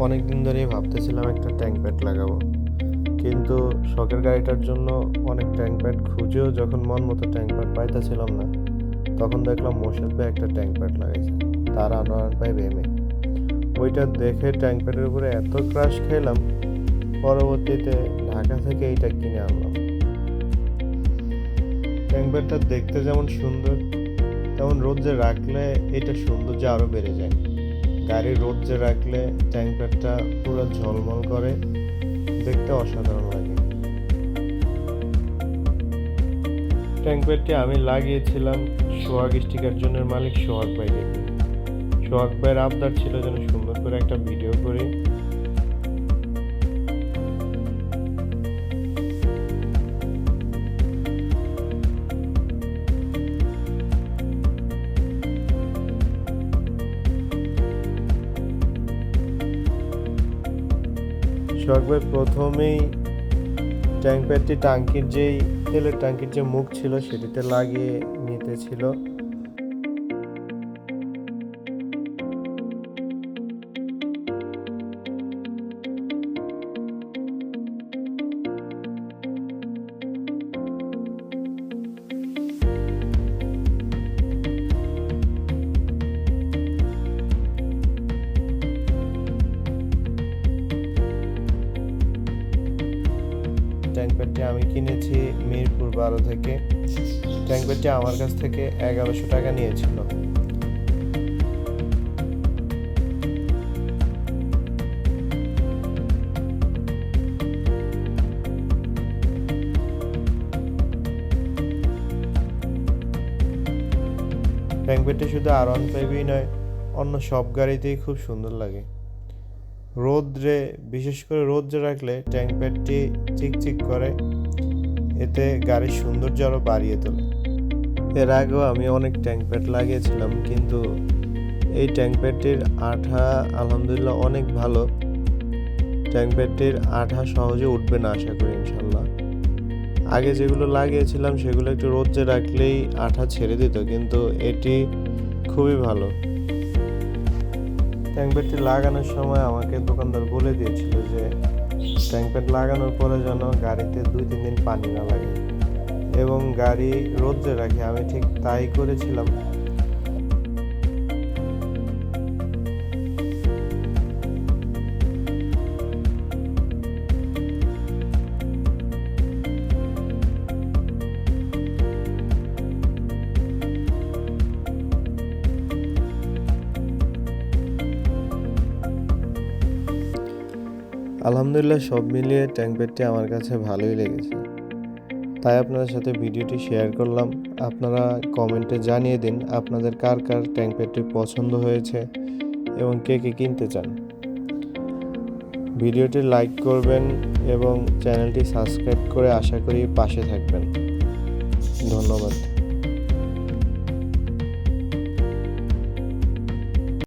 অনেক দিন ধরেই ভাবতেছিলাম একটা ট্যাঙ্ক প্যাড লাগাবো, কিন্তু শখের গাড়িটার জন্য অনেক ট্যাঙ্ক প্যাড খুঁজেও যখন মন মতো ট্যাঙ্ক প্যাড পাইতেছিলাম না, তখন দেখলাম মোর্শেদ ভাই একটা ট্যাঙ্ক প্যাড লাগাইছে, তার R15 ওইটা দেখে ট্যাঙ্ক প্যাডের উপরে এত ক্রাশ খেলাম, পরবর্তীতে ঢাকা থেকে এইটা কিনে আনলাম। ট্যাঙ্ক প্যাডটা দেখতে যেমন সুন্দর, তেমন রোদে রাখলে এটা সৌন্দর্য আরও বেড়ে যায়। গাড়ির রোদে রাখলে ট্যাঙ্ক প্যাডটা পুরো ঝলমল করে, দেখতে অসাধারণ লাগে। ট্যাঙ্ক প্যাডটি আমি লাগিয়েছিলাম সোহাগ স্টিকার জোনের মালিক সোহাগ ভাইকে। সোহাগ ভাইয়ের আবদার ছিল যেন সুন্দর করে একটা ভিডিও করি। সোহাগ ভাই প্রথমেই ট্যাঙ্ক প্যাডটি তেলের ট্যাঙ্কির যে মুখ ছিল সেটিতে লাগিয়ে নিতেছিল। ট্যাঙ্ক প্যাডটি আমি কিনেছি মিরপুর 12 থেকে। ট্যাঙ্ক প্যাডটি আমার কাছ থেকে 1100 টাকা নিয়েছিল। ট্যাঙ্ক প্যাডটি শুধু R15 নয়, অন্য সব গাড়িতেই খুব সুন্দর লাগে। বিশেষ করে রোদে রাখলে ট্যাঙ্ক প্যাডটি চিকচিক করে, এতে গাড়ির সৌন্দর্য আরও বাড়িয়ে তোলে। এর আগেও আমি অনেক ট্যাঙ্ক প্যাড লাগিয়েছিলাম, কিন্তু এই ট্যাঙ্ক প্যাডটির আঠা আলহামদুলিল্লাহ অনেক ভালো। ট্যাঙ্ক প্যাডটির আঠা সহজে উঠবে না আশা করি ইনশাল্লাহ। আগে যেগুলো লাগিয়েছিলাম সেগুলো একটু রোদে রাখলেই আঠা ছেড়ে দিত, কিন্তু এটি খুবই ভালো। ট্যাঙ্ক প্যাডটি লাগানোর সময় আমাকে দোকানদার বলে দিয়েছিল যে ট্যাঙ্ক প্যাড লাগানোর পরে যেন গাড়িতে 2-3 দিন পানি না লাগে এবং গাড়ি রোদে রাখি। আমি ঠিক তাই করেছিলাম। আলহামদুলিল্লাহ সব মিলিয়ে ট্যাঙ্ক প্যাডটি আমার কাছে ভালোই লেগেছে, তাই আপনাদের সাথে ভিডিওটি শেয়ার করলাম। আপনারা কমেন্টে জানিয়ে দিন আপনাদের কার কার ট্যাঙ্ক প্যাডটি পছন্দ হয়েছে এবং কে কে কিনতে চান। ভিডিওটি লাইক করবেন এবং চ্যানেলটি সাবস্ক্রাইব করে আশা করি পাশে থাকবেন। ধন্যবাদ।